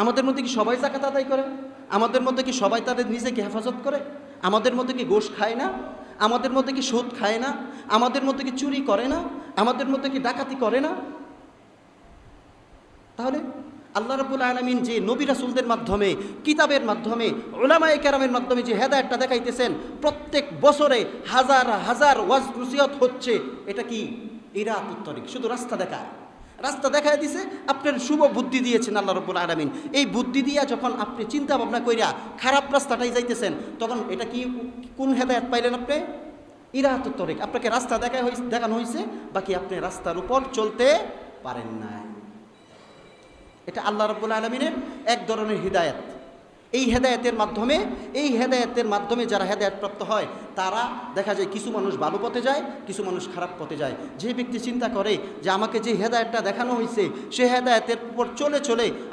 আমাদের মধ্যে কি সবাই যাকাত আদায় করে? আমাদের মধ্যে কি সবাই তাদের নিজেকে হেফাজত করে? আমাদের মধ্যে কি গোশ খায় না? আমাদের মধ্যে কি সুদ খায় না? আমাদের মধ্যে কি চুরি করে না? আমাদের মধ্যে কি ডাকাতি করে না? তাহলে আল্লাহ রাব্বুল আলামিন যে নবী রাসূলদের মাধ্যমে, কিতাবের মাধ্যমে, উলামায়ে কেরামের মাধ্যমে যে হেদায়েতটা দেখাইতেছেন, প্রত্যেক বছরে হাজার হাজার ওয়াজ নসিহত হচ্ছে। এটা কি ইরাতুত তরিক, শুধু রাস্তা দেখায়। রাস্তা দেখায় দিছে, আপনার শুভ বুদ্ধি দিয়েছেন আল্লাহ রাব্বুল আলামিন। এই বুদ্ধি দিয়া যখন আপনি চিন্তা ভাবনা কইরা খারাপ রাস্তাটাই যাইতেছেন, তখন এটা কি কোন হেদায়েত পাইলেন আপনি? ইরাতুত তরিক। আপনাকে রাস্তা দেখানো হয়েছে, বাকি আপনি রাস্তার উপর চলতে পারেন নাই। এটা আল্লাহ রাব্বুল আলামিনের এক ধরনের হিদায়াত। এই হেদায়েতের মাধ্যমে যারা হেদায়েত প্রাপ্ত হয়, তারা দেখা যায় কিছু মানুষ ভালো পথে যায়, কিছু মানুষ খারাপ পথে যায়। যে ব্যক্তি চিন্তা করে যে আমাকে যে হেদায়েতটা দেখানো হয়েছে, সে হেদায়েতের উপর চলে